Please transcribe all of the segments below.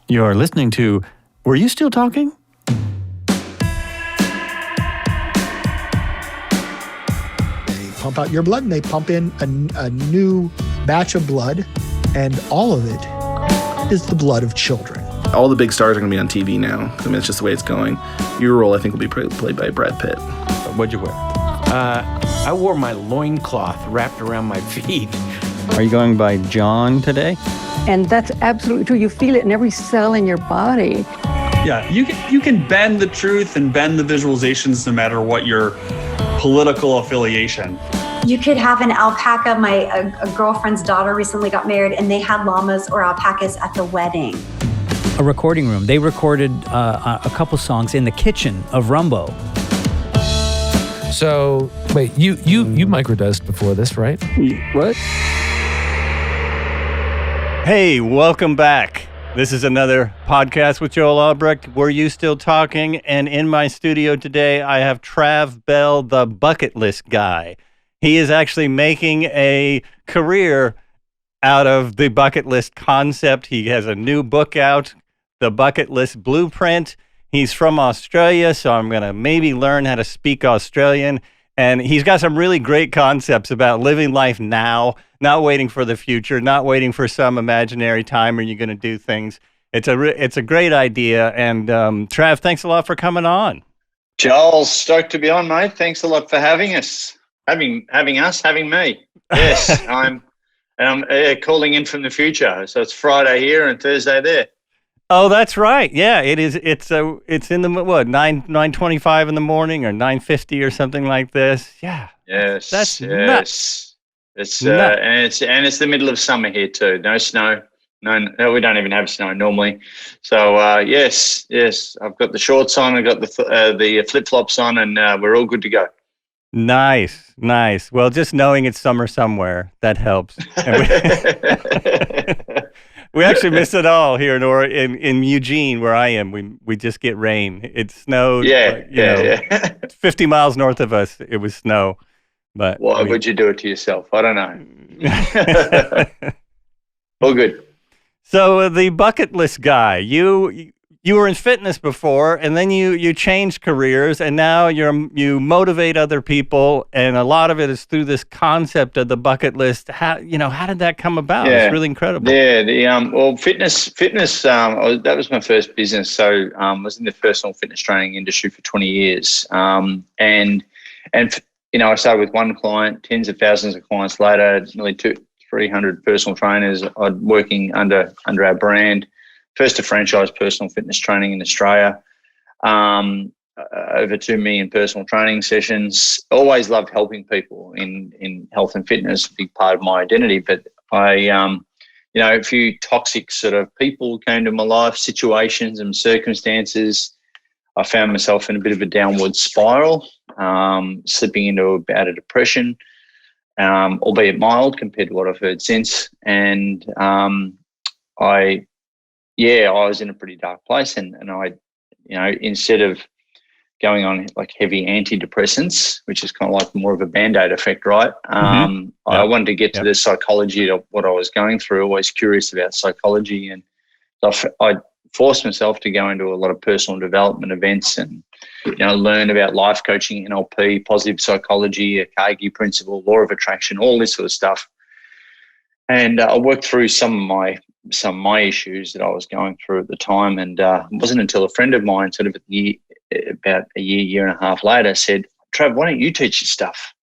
You're listening to Were You Still Talking? They pump out your blood and they pump in a new batch of blood, and all of it is the blood of children. All the big stars are going to be on TV now. I mean, it's just the way it's going. Your role, I think, will be played by Brad Pitt. What'd you wear? I wore my loincloth wrapped around my feet. Are you going by John today? And that's absolutely true. You feel it in every cell in your body. Yeah, you can bend the truth and bend the visualizations no matter what your political affiliation. You could have an alpaca. A girlfriend's daughter recently got married and they had llamas or alpacas at the wedding. A recording room. They recorded a couple songs in the kitchen of Rumbo. So, wait, you microdosed before this, right? What? Hey, welcome back. This is another podcast with Joel Albrecht. Were You Still Talking? And in my studio today, I have Trav Bell, the bucket list guy. He is actually making a career out of the bucket list concept. He has a new book out, The Bucket List Blueprint. He's from Australia, so I'm going to maybe learn how to speak Australian. And he's got some really great concepts about living life now, not waiting for the future, not waiting for some imaginary time when you're going to do things. It's a great idea. And Trav, thanks a lot for coming on. Joel, stoked to be on, mate. Thanks a lot for having us, having me. Yes, I'm calling in from the future. So it's Friday here and Thursday there. Oh, that's right. Yeah, it is. It's in the 9:25 in the morning or 9:50 or something like this. Yeah. Yes. That's nuts. It's and it's the middle of summer here too. No snow. No, we don't even have snow normally. So yes, I've got the shorts on. I've got the flip flops on, and we're all good to go. Nice. Well, just knowing it's summer somewhere, that helps. We actually miss it all here in Eugene, where I am. We just get rain. It snowed. Yeah. 50 miles north of us, it was snow. But why would you do it to yourself? I don't know. All good. So the bucket list guy, you were in fitness before, and then you changed careers, and now you motivate other people, and a lot of it is through this concept of the bucket list. How did that come about? Yeah. It's really incredible. Yeah, fitness. That was my first business. So I was in the personal fitness training industry for 20 years, and I started with one client, tens of thousands of clients later, nearly 300 personal trainers working under our brand. First to franchise personal fitness training in Australia, over 2 million personal training sessions. Always loved helping people in health and fitness, a big part of my identity. But a few toxic sort of people came to my life, situations and circumstances. I found myself in a bit of a downward spiral, slipping into a bout of depression, albeit mild compared to what I've heard since. And I was in a pretty dark place, and I, instead of going on like heavy antidepressants, which is kind of like more of a Band-Aid effect, right? I wanted to get to the psychology of what I was going through, always curious about psychology. And so I forced myself to go into a lot of personal development events and, learn about life coaching, NLP, positive psychology, a Carnegie principle, law of attraction, all this sort of stuff. And I worked through some of my issues that I was going through at the time. And it wasn't until a friend of mine sort of about a year and a half later said, Trav, why don't you teach this stuff?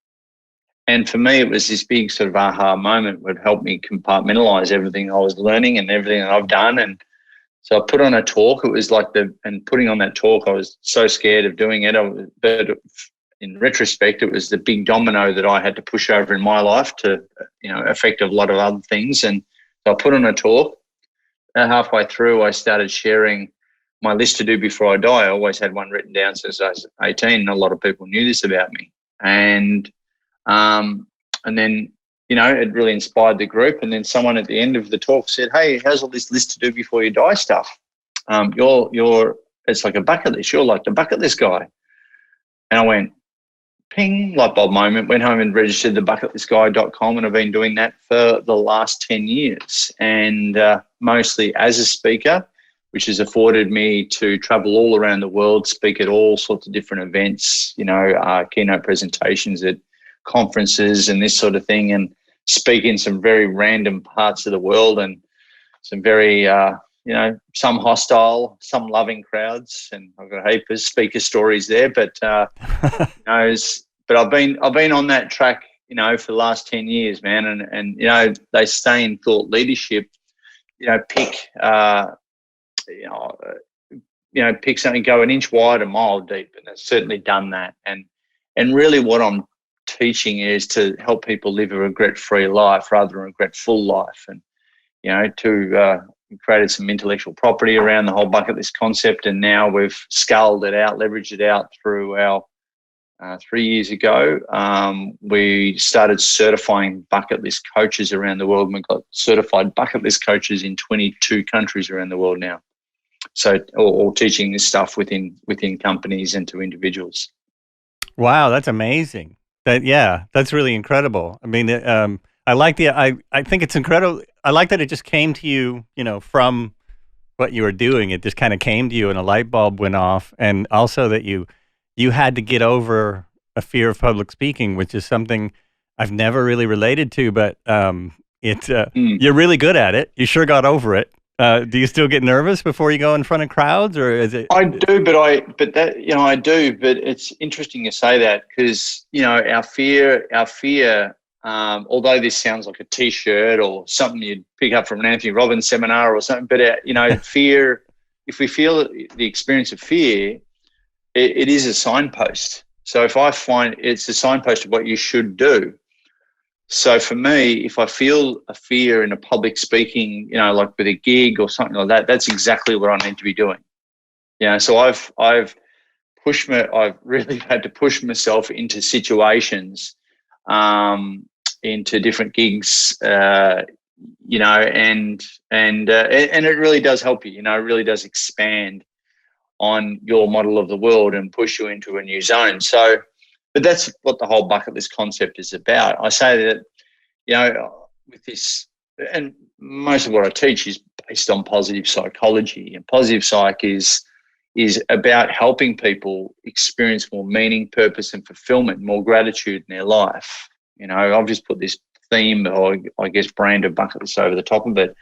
And for me, it was this big sort of aha moment would help me compartmentalize everything I was learning and everything that I've done. And so I put on a talk. It was like putting on that talk, I was so scared of doing it. But in retrospect, it was the big domino that I had to push over in my life to, affect a lot of other things. And so I put on a talk. Halfway through, I started sharing my list to do before I die. I always had one written down since I was 18. A lot of people knew this about me. And then, it really inspired the group. And then someone at the end of the talk said, hey, how's all this list to do before you die stuff? It's like a bucket list. You're like the bucket list guy. And I went, ping, light bulb moment, went home and registered thebucketlistguy.com, and I've been doing that for the last 10 years. And mostly as a speaker, which has afforded me to travel all around the world, speak at all sorts of different events, keynote presentations at conferences and this sort of thing, and speak in some very random parts of the world and some very, some hostile, some loving crowds. And I've got a heap of speaker stories there, but, but I've been on that track, for the last 10 years, man. And they say in thought leadership, pick something, go an inch wide, a mile deep. And it's certainly done that. And really what I'm teaching is to help people live a regret-free life rather than a regretful life. And, created some intellectual property around the whole bucket list concept. And now we've scaled it out, leveraged it out through our 3 years ago. We started certifying bucket list coaches around the world. And we've got certified bucket list coaches in 22 countries around the world now. So all teaching this stuff within companies and to individuals. Wow, that's amazing. That's really incredible. I mean, I like I think it's incredible. I like that it just came to you, from what you were doing. It just kind of came to you and a light bulb went off. And also that you had to get over a fear of public speaking, which is something I've never really related to, but you're really good at it. You sure got over it. Do you still get nervous before you go in front of crowds, or is it? I do, I do, but it's interesting you say that because, our fear, although this sounds like a T-shirt or something you'd pick up from an Anthony Robbins seminar or something, but, fear, if we feel the experience of fear, it is a signpost. So if I find it's a signpost of what you should do. So for me, if I feel a fear in a public speaking, like with a gig or something like that, that's exactly what I need to be doing. So I've really had to push myself into situations, into different gigs, and it really does help you. It really does expand on your model of the world and push you into a new zone. So, but that's what the whole bucket list concept is about. I say that, with this, and most of what I teach is based on positive psychology, and positive psych is about helping people experience more meaning, purpose, and fulfillment, more gratitude in their life. I've just put this theme, or I guess brand of bucket list over the top of it,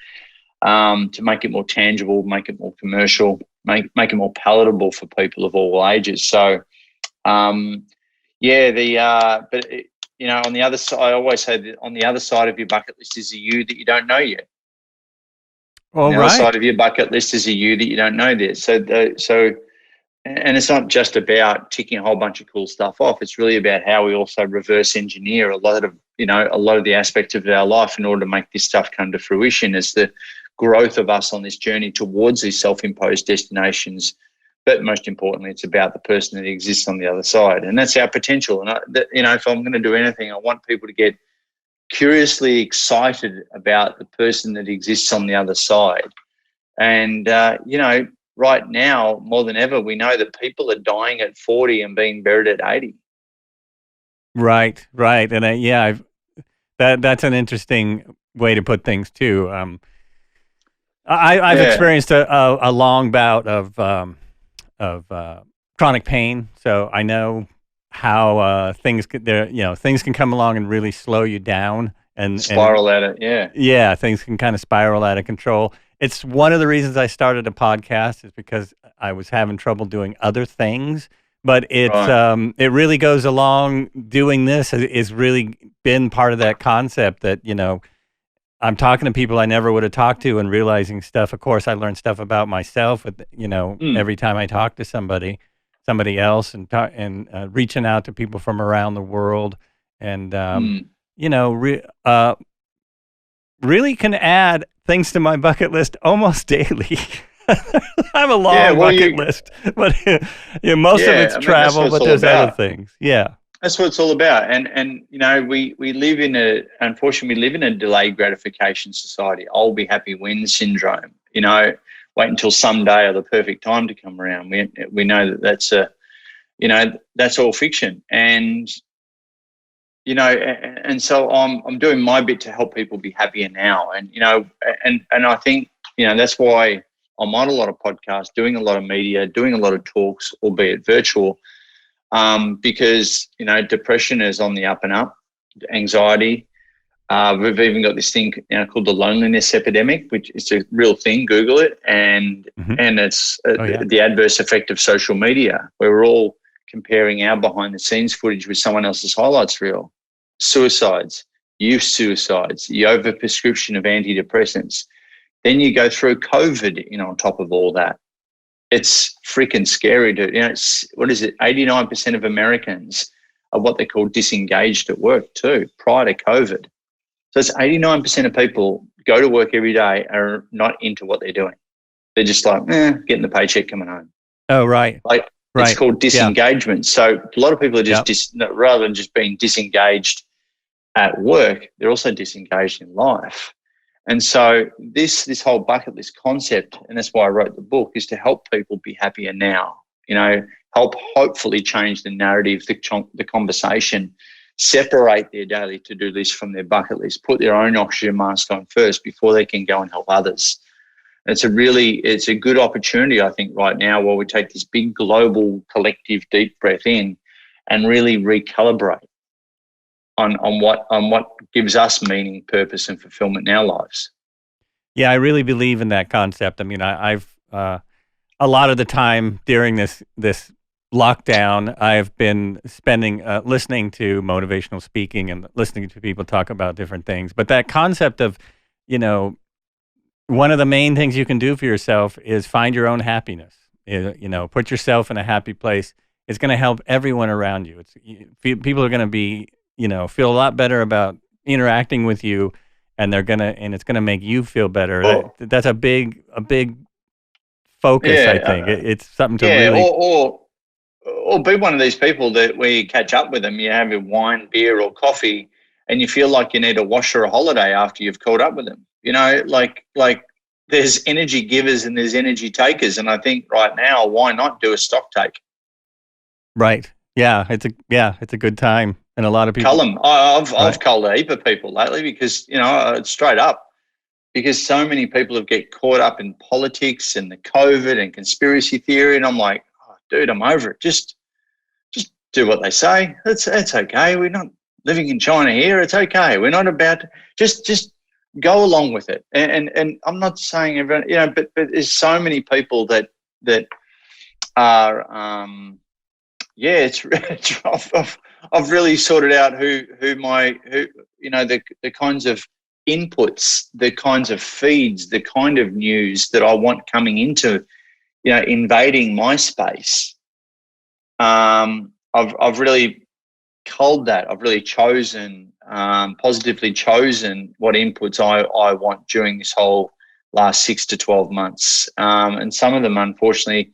to make it more tangible, make it more commercial, make it more palatable for people of all ages. So, but on the other side, I always say that on the other side of your bucket list is a you that you don't know yet. On the other side of your bucket list is a you that you don't know there. And it's not just about ticking a whole bunch of cool stuff off. It's really about how we also reverse engineer a lot of the aspects of our life in order to make this stuff come to fruition as the growth of us on this journey towards these self-imposed destinations. But most importantly, it's about the person that exists on the other side. And that's our potential. And, if I'm going to do anything, I want people to get curiously excited about the person that exists on the other side. And, right now, more than ever, we know that people are dying at 40 and being buried at 80. Right. And that's an interesting way to put things too. I've experienced a long bout of chronic pain, so I know how things can come along and really slow you down and spiral at it. Yeah, things can kind of spiral out of control. It's one of the reasons I started a podcast is because I was having trouble doing other things. But it really goes along. Doing this has really been part of that concept that, I'm talking to people I never would have talked to and realizing stuff. Of course, I learned stuff about myself, every time I talk to somebody else and reaching out to people from around the world and, really can add things to my bucket list almost daily. I have a long bucket list, but most of it's travel, but there's other things. Yeah. That's what it's all about. And we live in a delayed gratification society. I'll be happy when syndrome, wait until someday or the perfect time to come around. We know that that's all fiction. And, and so I'm doing my bit to help people be happier now. And, and I think, that's why I'm on a lot of podcasts, doing a lot of media, doing a lot of talks, albeit virtual, because, depression is on the up and up, anxiety. We've even got this thing called the loneliness epidemic, which is a real thing. Google it, and it's the adverse effect of social media, where we're all comparing our behind the scenes footage with someone else's highlights reel. Suicides, youth suicides, the overprescription of antidepressants. Then you go through COVID, on top of all that. It's freaking scary to, what is it? 89% of Americans are what they call disengaged at work too, prior to COVID. So it's 89% of people go to work every day are not into what they're doing. They're just like, getting the paycheck coming home. Oh, right. It's called disengagement. Yeah. So a lot of people are just, rather than just being disengaged at work, they're also disengaged in life. And so this whole bucket list concept, and that's why I wrote the book, is to help people be happier now, help hopefully change the narrative, the conversation, separate their daily to-do list from their bucket list, put their own oxygen mask on first before they can go and help others. And it's a good opportunity, I think, right now, while we take this big global collective deep breath in and really recalibrate on what gives us meaning, purpose, and fulfillment in our lives. Yeah, I really believe in that concept. I mean, I've a lot of the time during this lockdown, I've been spending listening to motivational speaking and listening to people talk about different things. But that concept of, one of the main things you can do for yourself is find your own happiness. Put yourself in a happy place. It's going to help everyone around you. People are going to be, feel a lot better about interacting with you, and it's going to make you feel better. Oh. That's a big focus. I think it's something to really. Or be one of these people that where you catch up with them, you have your wine, beer, or coffee, and you feel like you need a wash or a holiday after you've caught up with them. Like there's energy givers and there's energy takers, and I think right now, why not do a stock take? Right. Yeah. It's a good time, and a lot of people. Cull them. I've culled a heap of people lately because it's straight up. Because so many people have get caught up in politics and the COVID and conspiracy theory, and I'm like, dude, I'm over it. Just do what they say. It's okay. We're not living in China here. It's okay. We're not about to just go along with it. And I'm not saying everyone, but there's so many people that are I've really sorted out who the kinds of inputs, the kinds of feeds, the kind of news that I want coming into invading my space. I've really culled that. I've really chosen, positively chosen what inputs I want during this whole last 6 to 12 months. And some of them, unfortunately,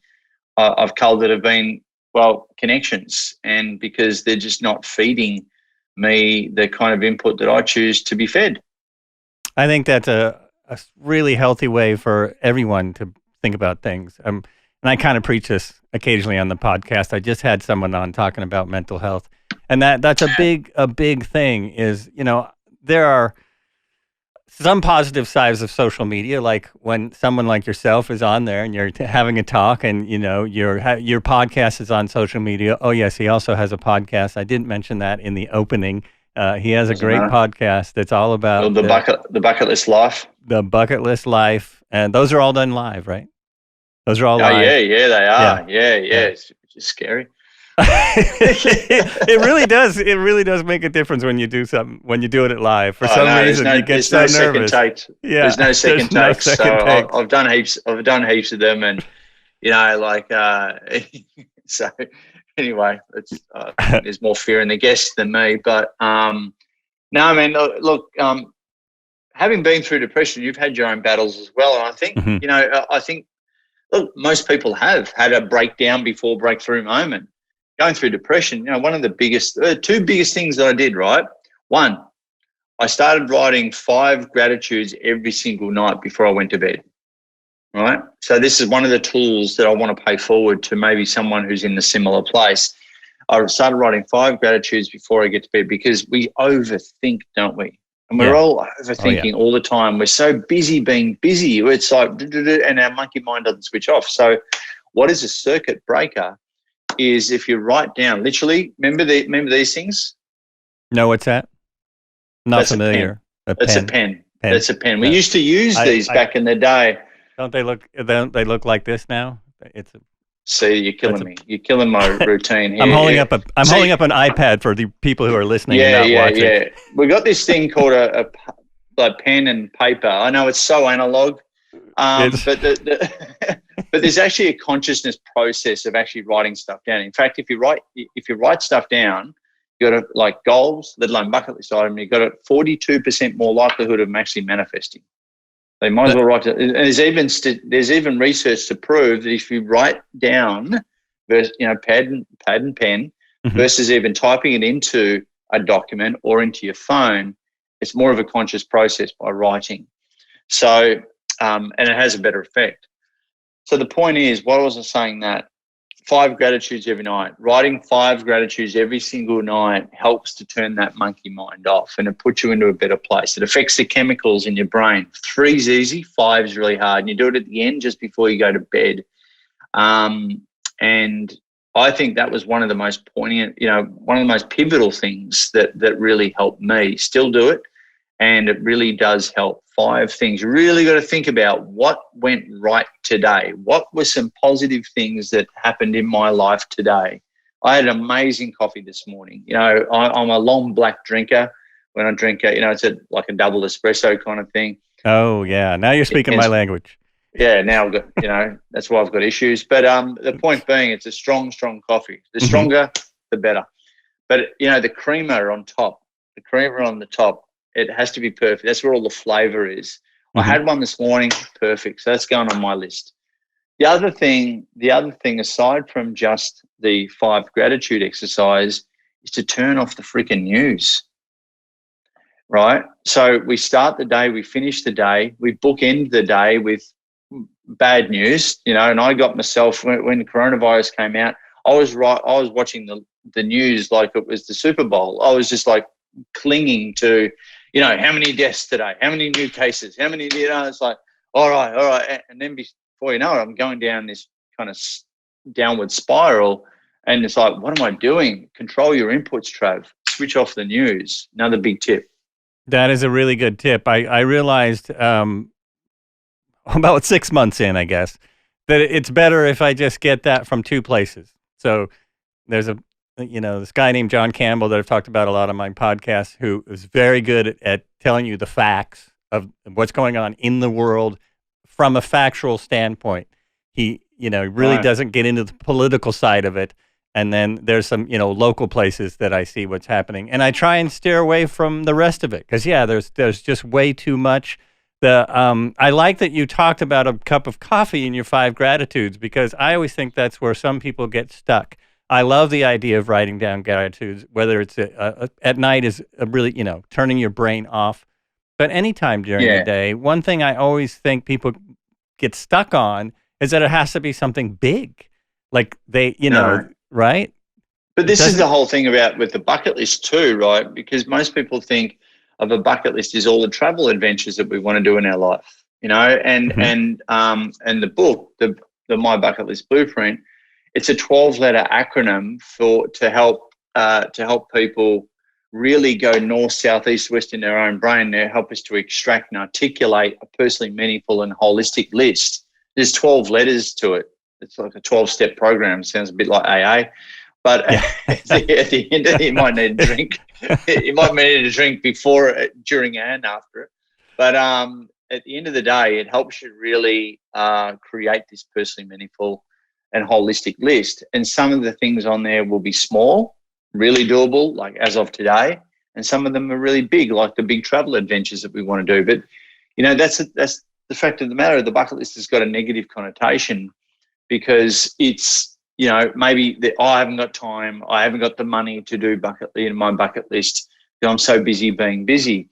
I've culled that have been, connections, and because they're just not feeding me the kind of input that I choose to be fed. I think that's a really healthy way for everyone to think about things. And I kind of preach this occasionally on the podcast. I just had someone on talking about mental health, and that's a big thing. Is there are some positive sides of social media, like when someone like yourself is on there and you're having a talk, and your podcast is on social media. Oh yes, he also has a podcast. I didn't mention that in the opening. He has a great podcast that's all about the bucket list life. The bucket list life, and those are all done live, right? Those are all live. Yeah, they are. Yeah. It's just scary. It really does. It really does make a difference when you do something. When you do it live, for some reason you get so nervous. There's no second takes. So I've done heaps. I've done heaps of them, and so. Anyway, there's more fear in the guests than me. But no, I mean, look, having been through depression, you've had your own battles as well. And I think, look, most people have had a breakdown before breakthrough moment. Going through depression, one of the two biggest things that I did, right? One, I started writing 5 gratitudes every single night before I went to bed. Right. So this is one of the tools that I want to pay forward to maybe someone who's in a similar place. I started writing 5 gratitudes before I get to bed, because we overthink, don't we? And we're all overthinking all the time. We're so busy being busy. It's like, and our monkey mind doesn't switch off. So what is a circuit breaker is if you write down, literally, remember these things? No, what's that? Not That's familiar. That's a pen. That's a pen. We used to use these back in the day. Don't they look like this now? See, you're killing me. You're killing my routine here. I'm holding up an iPad for the people who are listening and not watching. Yeah. We got this thing called a pen and paper. I know it's so analog, but there's actually a consciousness process of actually writing stuff down. In fact, if you write stuff down, you got like goals, let alone bucket list item, you've got a 42% more likelihood of them actually manifesting. They might as well write it. And there's even research to prove that if you write down, pad and pen, versus even typing it into a document or into your phone, it's more of a conscious process by writing. So, and it has a better effect. So the point is, what was I saying that 5 gratitudes every night, writing 5 gratitudes every single night helps to turn that monkey mind off, and it puts you into a better place. It affects the chemicals in your brain. 3's easy, 5's really hard. And you do it at the end just before you go to bed. And I think that was one of the most poignant, one of the most pivotal things that really helped me. Still do it. And it really does help. 5 things. You really got to think about what went right today. What were some positive things that happened in my life today? I had an amazing coffee this morning. I'm a long black drinker. When I drink, it's like a double espresso kind of thing. Oh, yeah. Now you're speaking my language. Yeah, now I've got, that's why I've got issues. But the point being, it's a strong coffee. The stronger, the better. But, the creamer on top, it has to be perfect. That's where all the flavor is. I had one this morning, perfect. So that's going on my list. The other thing, aside from just the 5 gratitude exercise, is to turn off the freaking news. Right? So we start the day, we finish the day, we bookend the day with bad news, and I got myself, when the coronavirus came out, I was watching the news like it was the Super Bowl. I was just like clinging to, how many deaths today, how many new cases, how many, it's like, all right. And then before you know it, I'm going down this kind of downward spiral. And it's like, what am I doing? Control your inputs, Trav. Switch off the news. Another big tip. That is a really good tip. I realized about 6 months in, I guess, that it's better if I just get that from 2 places. So there's this guy named John Campbell that I've talked about a lot on my podcast, who is very good at telling you the facts of what's going on in the world from a factual standpoint. He, really doesn't get into the political side of it. And then there's some, local places that I see what's happening. And I try and steer away from the rest of it because, there's just way too much. I like that you talked about a cup of coffee in your 5 gratitudes, because I always think that's where some people get stuck. I love the idea of writing down gratitudes, whether it's at night is really, turning your brain off. But anytime during the day, one thing I always think people get stuck on is that it has to be something big. Like they, right? But this is the whole thing with the bucket list too, right? Because most people think of a bucket list is all the travel adventures that we want to do in our life, and the book, the My Bucket List Blueprint, it's a 12-letter acronym to help people really go north, south, east, west in their own brain. They help us to extract and articulate a personally meaningful and holistic list. There's 12 letters to it. It's like a 12-step program. Sounds a bit like AA. But at the end of it, you might need a drink. You might need a drink before, during, and after it. But at the end of the day, it helps you really create this personally meaningful and holistic list. And some of the things on there will be small, really doable, like as of today. And some of them are really big, like the big travel adventures that we want to do. But, that's the fact of the matter. The bucket list has got a negative connotation because it's, maybe I haven't got time. I haven't got the money to do my bucket list because I'm so busy being busy.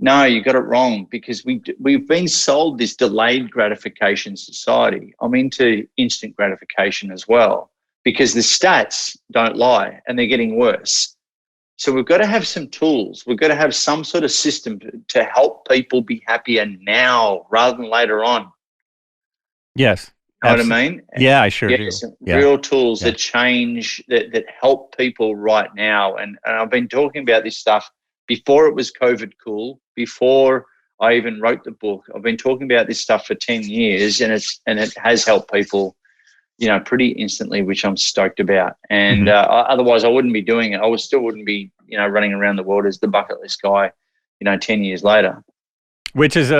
No, you got it wrong, because we've been sold this delayed gratification society. I'm into instant gratification as well, because the stats don't lie and they're getting worse. So we've got to have some tools. We've got to have some sort of system to help people be happier now rather than later on. Yes. You know what I mean? Yeah, I sure do. Some Yeah. real tools that change, that help people right now. And I've been talking about this stuff before it was COVID cool, before I even wrote the book. I've been talking about this stuff for 10 years, and it has helped people, you know, pretty instantly, which I'm stoked about. And otherwise I wouldn't be doing it. I still wouldn't be, you know, running around the world as the bucket list guy, you know, 10 years later. Which is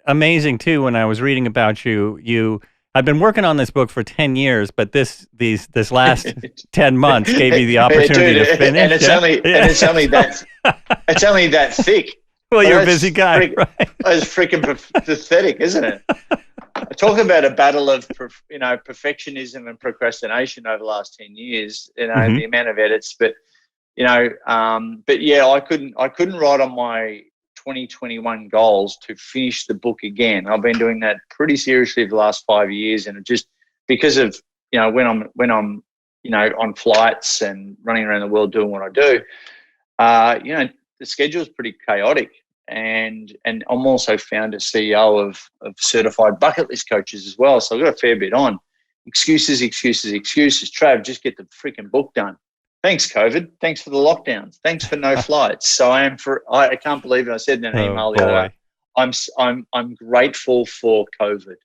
amazing too. When I was reading about you, I've been working on this book for 10 years, but this last 10 months gave you the opportunity to finish. And it's only that thick. Well, you're a busy guy. Right? It's freaking pathetic, isn't it? Talk about a battle of, you know, perfectionism and procrastination over the last 10 years, you know, the amount of edits, but, you know, but yeah, I couldn't write on my 2021 goals to finish the book again. I've been doing that pretty seriously for the last 5 years, and it just because of, you know, when I'm, you know, on flights and running around the world doing what I do, you know, the schedule is pretty chaotic. And I'm also founder CEO of certified bucket list coaches as well. So I've got a fair bit on. Excuses. Trav, just get the freaking book done. Thanks, COVID. Thanks for the lockdowns. Thanks for no flights. So I can't believe it. I said in an email the other day, I'm grateful for COVID.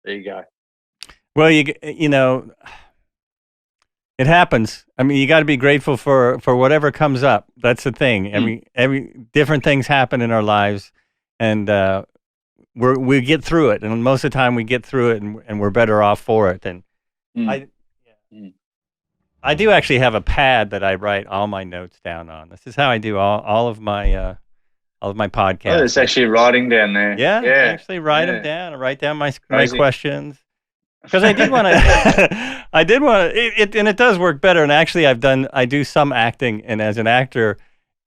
There you go. Well, you know, it happens. I mean, you got to be grateful for whatever comes up. That's the thing. Every different things happen in our lives, and we get through it. And most of the time, we get through it, and we're better off for it. And I do actually have a pad that I write all my notes down on. This is how I do all of my podcasts. Oh, it's actually writing down there. Yeah. I actually write them down. I write down my questions. Because I did want to, and it does work better. And actually, I do some acting, and as an actor,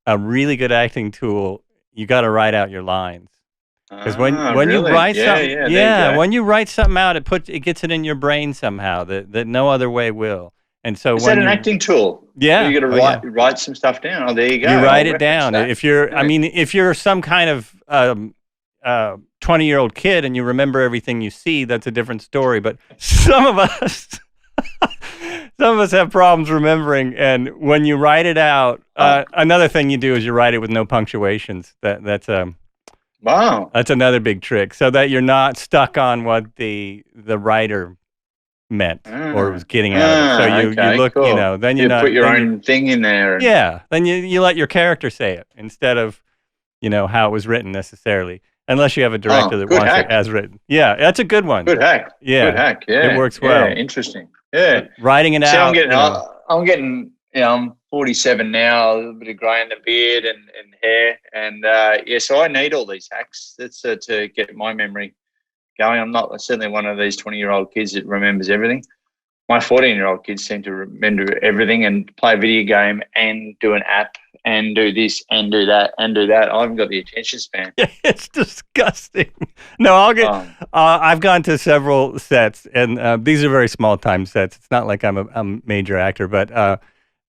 a really good acting tool, you got to write out your lines. Because when you write something, when you write something out, it gets it in your brain somehow that no other way will. And so is that an acting tool? Yeah, you got to write some stuff down. Oh, there you go. You write it down. If you're some kind of 20-year-old kid and you remember everything you see, that's a different story. But some of us have problems remembering. And when you write it out, another thing you do is you write it with no punctuations. That's wow. That's another big trick, so that you're not stuck on what the writer meant or was getting out of it. So you look, cool. You know, then you put your own thing in there. Yeah. Then you let your character say it instead of, you know, how it was written necessarily. Unless you have a director that wants it as written. Yeah, that's a good one. Good hack. Yeah. Good hack. Yeah. It works well. Yeah, interesting. Yeah. But writing it out. I'm getting, you know, I'm 47 now, a little bit of grey in the beard and hair. And so I need all these hacks. That's to get my memory going. I'm not certainly one of these 20-year-old kids that remembers everything. My 14-year-old kids seem to remember everything and play a video game and do an app and do this and do that and do that. I haven't got the attention span. It's disgusting. No, I've gone to several sets, and these are very small time sets. It's not like I'm a major actor, but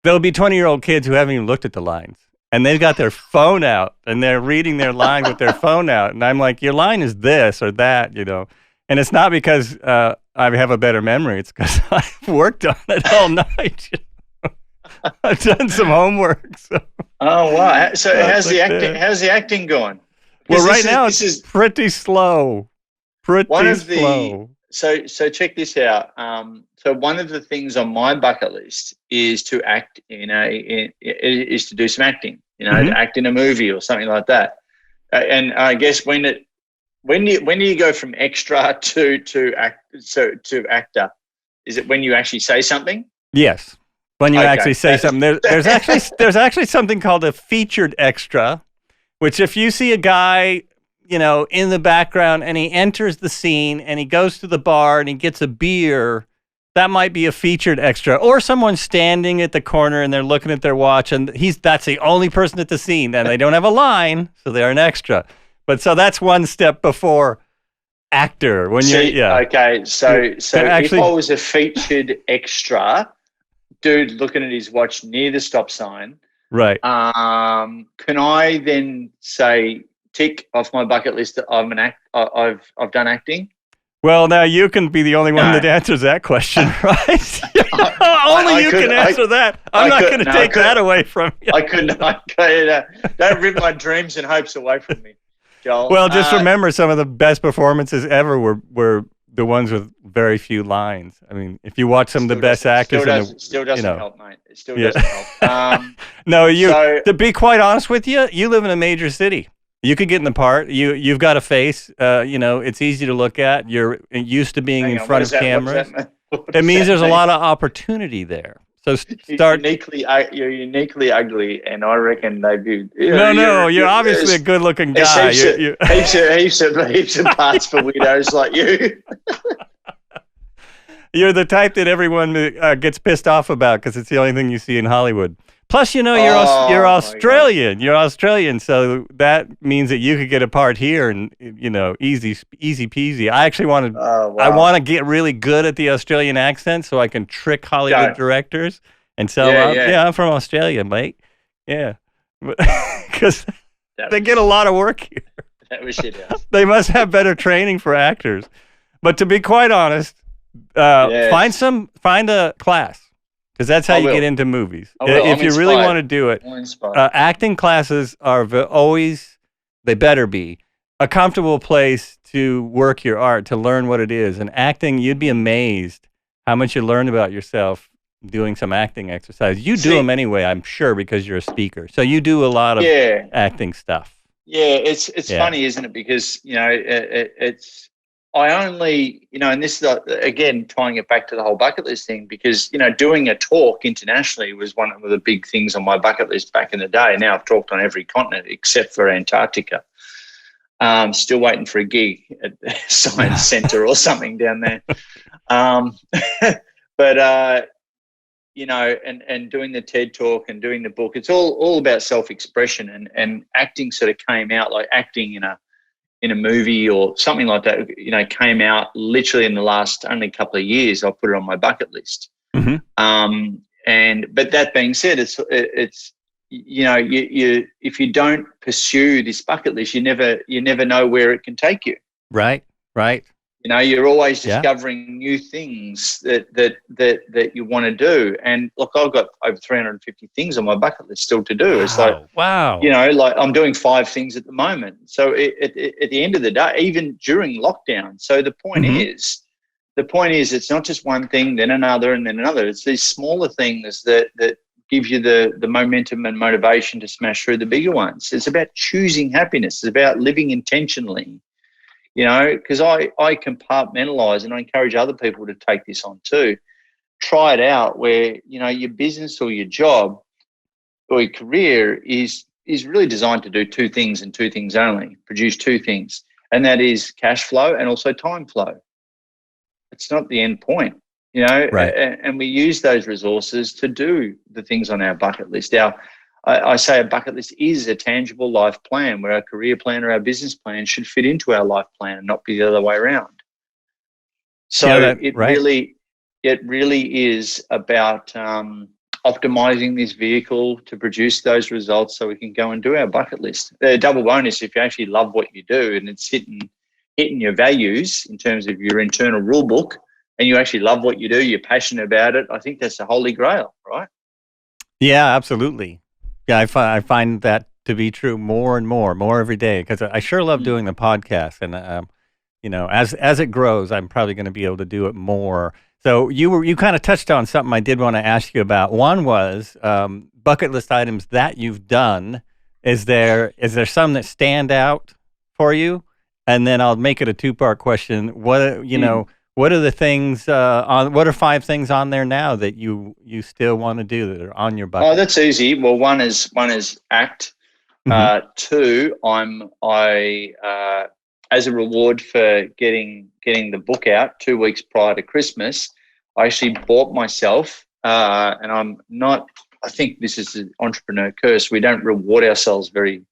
there'll be 20-year-old kids who haven't even looked at the lines. And they've got their phone out, and they're reading their line with their phone out. And I'm like, your line is this or that, you know. And it's not because I have a better memory. It's because I've worked on it all night. You know? I've done some homework. So. Oh, wow. So how's the acting going? Well, right now it's pretty slow. Slow. So check this out. So one of the things on my bucket list is to act is to do some acting. You know, to act in a movie or something like that. And I guess when do you go from extra to actor? Is it when you actually say something? Yes, when you actually say something. There's actually something called a featured extra, which if you see a guy, you know, in the background and he enters the scene and he goes to the bar and he gets a beer, that might be a featured extra. Or someone standing at the corner and they're looking at their watch and that's the only person at the scene and they don't have a line, so they're an extra. But so that's one step before actor. When okay, so actually, if I was a featured extra, dude looking at his watch near the stop sign, Right. Can I then say tick off my bucket list that I've done acting? Well, now you can be the only one that answers that question, right? Only you can answer that. I'm not going to take that away from you. I couldn't. Don't rip my dreams and hopes away from me, Joel. Well, just remember, some of the best performances ever were the ones with very few lines. I mean, if you watch some of the best actors, still doesn't help, mate. It still doesn't help. No, to be quite honest with you, you live in a major city. You could get in the part. You've got a face. It's easy to look at. You're used to being in front of cameras. It means there's a lot of opportunity there. So start. You're uniquely ugly, and I reckon they do. You're obviously a good-looking guy. Heaps of parts for weirdos like you. You're the type that everyone gets pissed off about because it's the only thing you see in Hollywood. Plus, you're Australian. You're Australian, so that means that you could get a part here, and easy peasy. I actually I want to get really good at the Australian accent so I can trick Hollywood directors and sell out. Yeah, I'm from Australia, mate. Yeah, because they get a lot of work here. That was shit. They must have better training for actors. But to be quite honest, find a class. Because that's how you get into movies. If you really want to do it, acting classes are they better be, a comfortable place to work your art, to learn what it is. And acting, you'd be amazed how much you learn about yourself doing some acting exercises. You do them anyway, I'm sure, because you're a speaker. So you do a lot of acting stuff. Yeah, it's funny, isn't it? Because, I only, and this is, again, tying it back to the whole bucket list thing, because, doing a talk internationally was one of the big things on my bucket list back in the day. Now I've talked on every continent except for Antarctica. Still waiting for a gig at Science Centre or something down there. But doing the TED Talk and doing the book, it's all about self-expression, and acting sort of came out, like acting in a movie or something like that, came out literally in the last only couple of years. I put it on my bucket list. Mm-hmm. But that being said, it's you if you don't pursue this bucket list, you never know where it can take you. Right. You're always discovering new things that you want to do. And look, I've got over 350 things on my bucket list still to do. It's like, wow. Like I'm doing 5 things at the moment. So at the end of the day, even during lockdown. So the point is, it's not just one thing, then another, and then another. It's these smaller things that give you the momentum and motivation to smash through the bigger ones. It's about choosing happiness. It's about living intentionally. Because I compartmentalize, and I encourage other people to take this on too. Try it out where, your business or your job or your career is really designed to do 2 things and 2 things only, produce 2 things. And that is cash flow and also time flow. It's not the end point, Right. And we use those resources to do the things on our bucket list. I say a bucket list is a tangible life plan where our career plan or our business plan should fit into our life plan and not be the other way around. So it really is about optimizing this vehicle to produce those results so we can go and do our bucket list. A double bonus if you actually love what you do and it's hitting your values in terms of your internal rule book, and you actually love what you do, you're passionate about it. I think that's the holy grail, right? Yeah, absolutely. Yeah, I find that to be true more and more every day, because I sure love doing the podcast, and as it grows, I'm probably going to be able to do it more. So you kind of touched on something I did want to ask you about. One was bucket list items that you've done. Is there some that stand out for you? And then I'll make it a 2-part question. What are the things what are 5 things on there now that you still want to do that are on your bucket? Oh, that's easy. Well, one is act. 2, I as a reward for getting the book out 2 weeks prior to Christmas, I actually bought myself, and I'm not. I think this is an entrepreneur curse. We don't reward ourselves very,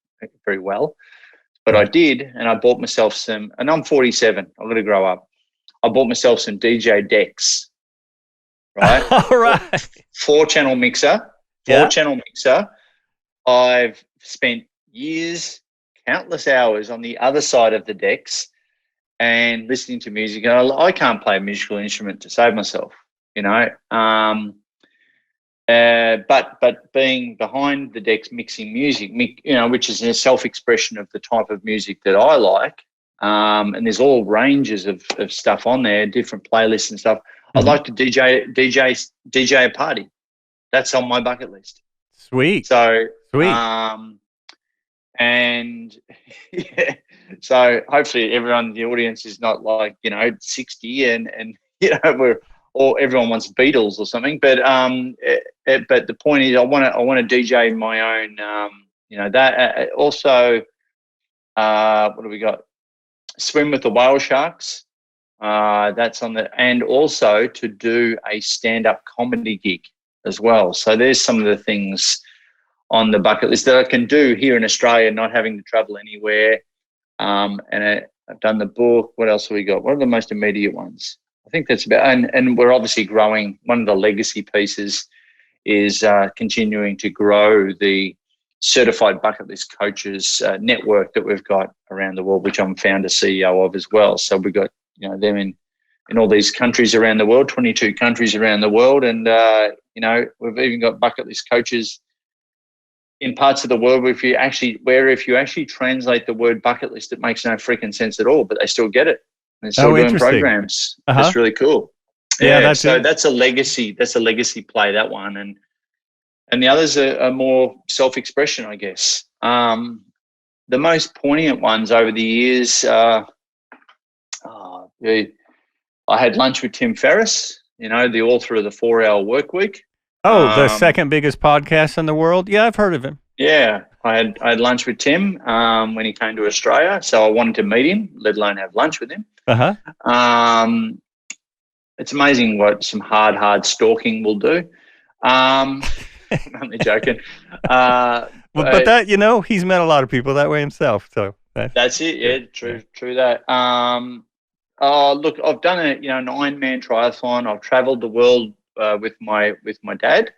very well, but I did, and I bought myself some. And I'm 47. I'm going to grow up. I bought myself some DJ decks, right? All right. 4-channel mixer, 4-channel mixer, I've spent years, countless hours on the other side of the decks and listening to music. And I can't play a musical instrument to save myself, you know. But being behind the decks, mixing music, you know, which is a self-expression of the type of music that I like. And there's all ranges of stuff on there, different playlists and stuff. I'd like to DJ a party. That's on my bucket list. Sweet. So sweet. And yeah, so hopefully everyone in the audience is not like, you know, 60 and you know, everyone wants Beatles or something. But the point is, I want to DJ my own. You know, that also. What do we got? Swim with the whale sharks. That's on the, and also to do a stand-up comedy gig as well. So there's some of the things on the bucket list that I can do here in Australia, not having to travel anywhere. And I've done the book. What else have we got? What are the most immediate ones? I think that's about, and we're obviously growing. One of the legacy pieces is continuing to grow the certified bucket list coaches network that we've got around the world, which I'm founder CEO of as well. So we've got, you know, them in all these countries around the world, 22 countries around the world. And, you know, we've even got bucket list coaches in parts of the world where if you actually translate the word bucket list, it makes no freaking sense at all, but they still get it. And they're still doing programs. That's really cool. Yeah, that's a legacy. That's a legacy play, that one. And the others are more self-expression, I guess. The most poignant ones over the years, I had lunch with Tim Ferriss, you know, the author of the 4-Hour Workweek. Oh, the second biggest podcast in the world? Yeah, I've heard of him. Yeah, I had lunch with Tim when he came to Australia, so I wanted to meet him, let alone have lunch with him. It's amazing what some hard stalking will do. I'm only joking. But that, you know, he's met a lot of people that way himself. So that's it. Yeah, true that. Look, I've done a 9-man triathlon. I've travelled the world with my dad,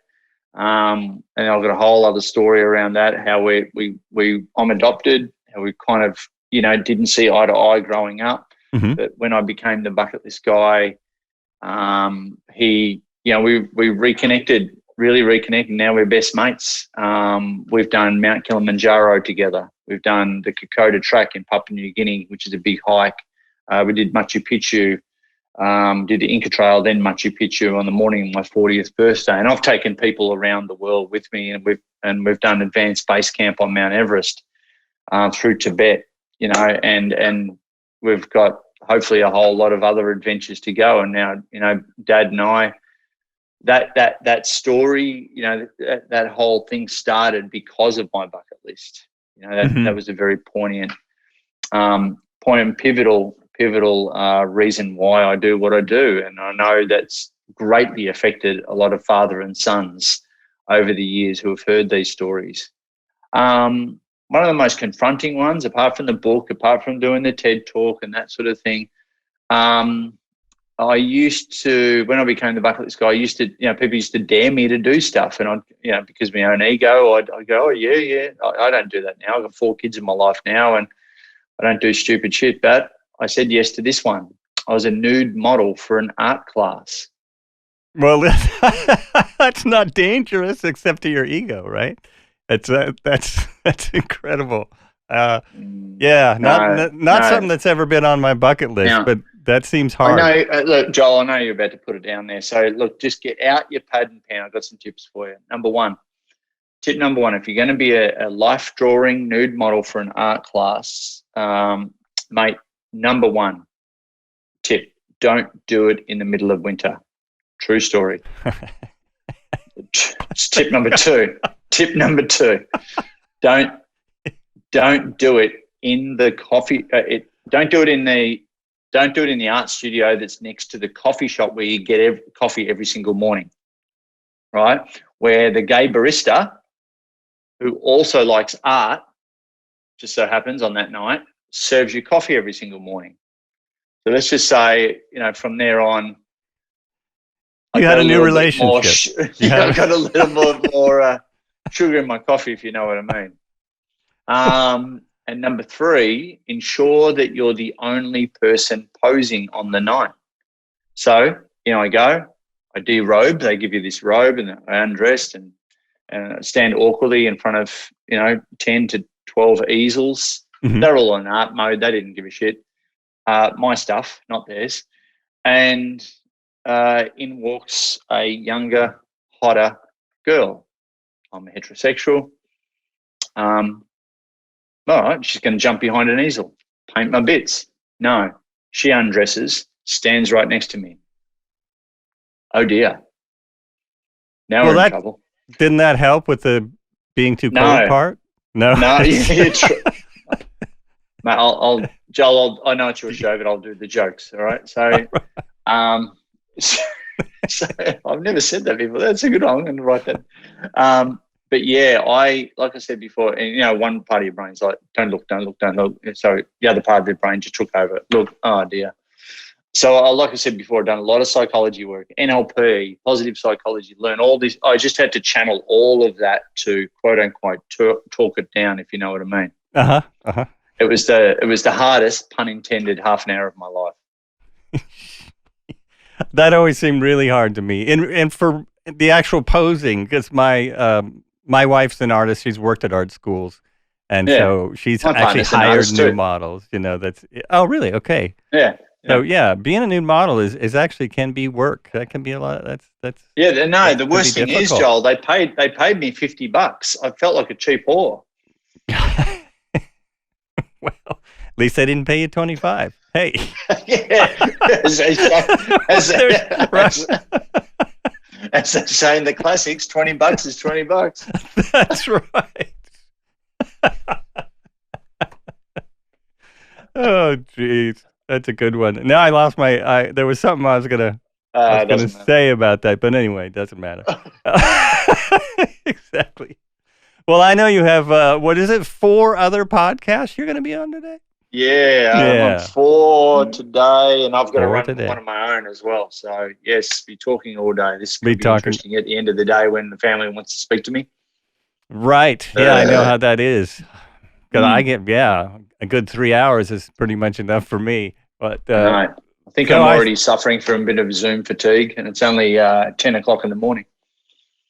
and I've got a whole other story around that. How I'm adopted. How we kind of, you know, didn't see eye to eye growing up, but when I became the bucket list guy, we reconnected. Really reconnecting. Now we're best mates. We've done Mount Kilimanjaro together. We've done the Kokoda Track in Papua New Guinea, which is a big hike. We did Machu Picchu, did the Inca Trail, then Machu Picchu on the morning of my 40th birthday. And I've taken people around the world with me, and we've done advanced base camp on Mount Everest through Tibet, you know, and we've got hopefully a whole lot of other adventures to go. And now, you know, Dad and I, that story, you know, that whole thing started because of my bucket list. You know, that was a very poignant, pivotal reason why I do what I do. And I know that's greatly affected a lot of father and sons over the years who have heard these stories. One of the most confronting ones, apart from the book, apart from doing the TED Talk and that sort of thing, I used to, when I became the bucket list guy, people used to dare me to do stuff, and because of my own ego, I'd go, oh yeah, I don't do that now. I've got 4 kids in my life now, and I don't do stupid shit. But I said yes to this one. I was a nude model for an art class. Well, that's not dangerous, except to your ego, right? That's incredible. Not something that's ever been on my bucket list, but that seems hard. I know, look, Joel, I know you're about to put it down there. So, look, just get out your pad and pen. I've got some tips for you. Tip number one, if you're going to be a life drawing nude model for an art class, mate, number one tip, don't do it in the middle of winter. True story. Tip number two, don't do it in the coffee. Don't do it in the art studio that's next to the coffee shop where you get coffee every single morning, right? Where the gay barista, who also likes art, just so happens on that night, serves you coffee every single morning. So let's just say, from there on, you had a new relationship. I got a little more sugar in my coffee, if you know what I mean. And number 3, ensure that you're the only person posing on the night. So, I go, I derobe. They give you this robe, and I undressed and stand awkwardly in front of 10 to 12 easels. Mhm. They're all in art mode. They didn't give a shit. My stuff, not theirs. And in walks a younger, hotter girl. I'm heterosexual. All right, she's going to jump behind an easel, paint my bits. No, she undresses, stands right next to me. Oh dear. Now we're in trouble. Didn't that help with the being too cold No. part? No. No, Mate, Joel, I know it's your show, but I'll do the jokes. All right. So, so I've never said that before. That's a good one. I'm going to write that. But yeah, like I said before, and one part of your brain's like, don't look. So the other part of your brain just took over. Look, oh dear. So like I said before, I've done a lot of psychology work, NLP, positive psychology, learn all this. I just had to channel all of that to quote unquote talk it down, if you know what I mean. It was the hardest, pun intended, half an hour of my life. That always seemed really hard to me. And for the actual posing, because my wife's an artist. She's worked at art schools. And so she's actually hired new models. Oh, really? Okay. Yeah. So being a nude model is actually can be work. That can be a lot. That's the worst thing is, Joel, they paid me $50. I felt like a cheap whore. Well, at least they didn't pay you 25. Hey. As they say in the classics, $20 is $20. That's right. Oh, geez. That's a good one. Now I lost there was something I was gonna say about that, but anyway, it doesn't matter. Exactly. Well, I know you have 4 other podcasts you're going to be on today? I'm on 4 today, and I've got to run one of my own as well. So yes, be talking all day. This could be interesting at the end of the day when the family wants to speak to me. Right. Yeah, I know how that is. Because I get a good 3 hours is pretty much enough for me. But I think I'm already suffering from a bit of Zoom fatigue, and it's only 10 o'clock in the morning.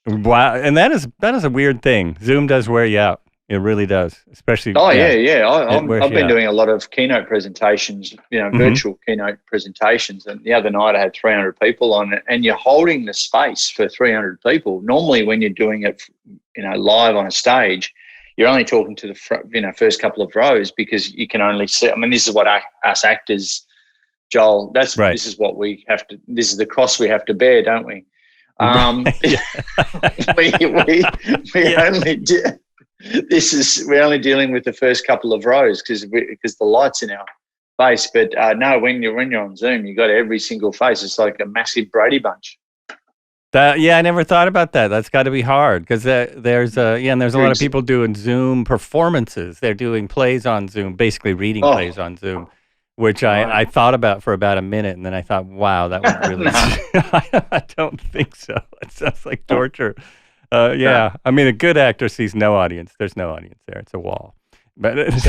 Wow, and that is a weird thing. Zoom does wear you out. It really does, especially. Oh yeah. I've been doing a lot of keynote presentations, virtual keynote presentations, and the other night I had 300 people on it, and you're holding the space for 300 people. Normally, when you're doing it, live on a stage, you're only talking to the first couple of rows because you can only see. I mean, this is what us actors, Joel. That's right. This is what we have to. This is the cross we have to bear, don't we? We only do. We're only dealing with the first couple of rows because the light's in our face. But no, when you're on Zoom, you got every single face. It's like a massive Brady Bunch. I never thought about that. That's got to be hard because there's a lot of people doing Zoom performances. They're doing plays on Zoom, basically reading plays on Zoom, which I thought about for about a minute, and then I thought, wow, that would really. I don't think so. It sounds like torture. I mean, a good actor sees no audience. There's no audience there. It's a wall. But is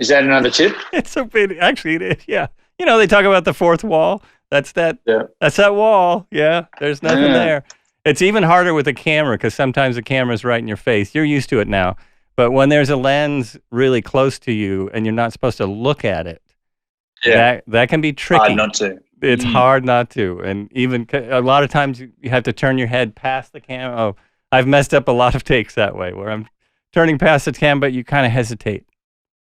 that another tip? It's a bit. Actually, it is. Yeah. They talk about the fourth wall. That's that. Yeah. That's that wall. Yeah. There's nothing there. It's even harder with a camera because sometimes the camera's right in your face. You're used to it now. But when there's a lens really close to you and you're not supposed to look at it, that can be tricky. Hard not to. It's hard not to. And even a lot of times you have to turn your head past the camera. Oh, I've messed up a lot of takes that way where I'm turning past the cam, but you kind of hesitate.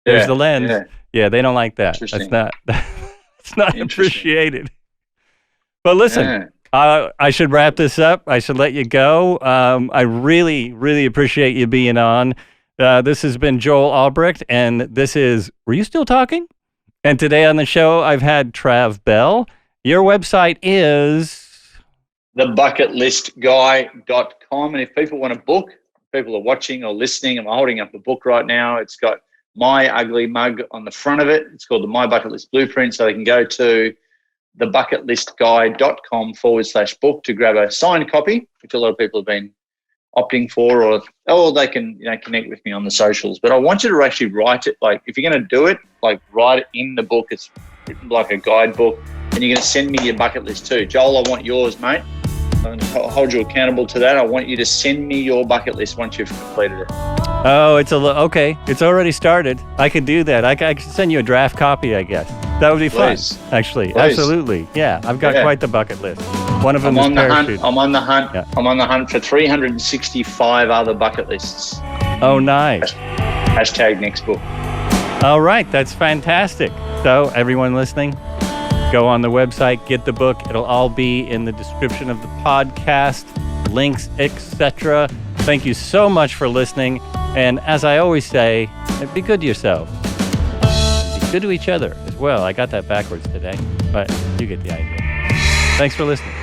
There's the lens. Yeah, they don't like that. That's not appreciated. But listen, I should wrap this up. I should let you go. I really, really appreciate you being on. This has been Joel Albrecht, and this is Were You Still Talking? And today on the show, I've had Trav Bell. Your website is thebucketlistguy.com. And if people want a book, people are watching or listening, I'm holding up a book right now. It's got my ugly mug on the front of it. It's called the My Bucket List Blueprint. So they can go to thebucketlistguy.com/book to grab a signed copy, which a lot of people have been opting for, or they can, connect with me on the socials. But I want you to actually write it. Like, if you're going to do it, like, write it in the book. It's written like a guidebook, and you're going to send me your bucket list too. Joel, I want yours, mate. I'm going to hold you accountable to that. I want you to send me your bucket list once you've completed it. Oh, okay. It's already started. I could do that. I could send you a draft copy, I guess. That would be fun, actually. Please. Absolutely. Yeah, I've got quite the bucket list. One of them is parachute. I'm on the hunt. Yeah. I'm on the hunt for 365 other bucket lists. Oh, nice. Hashtag next book. All right, that's fantastic. So, everyone listening, go on the website, get the book. It'll all be in the description of the podcast, links, etc. Thank you so much for listening. And as I always say, be good to yourself. Be good to each other as well. I got that backwards today, but you get the idea. Thanks for listening.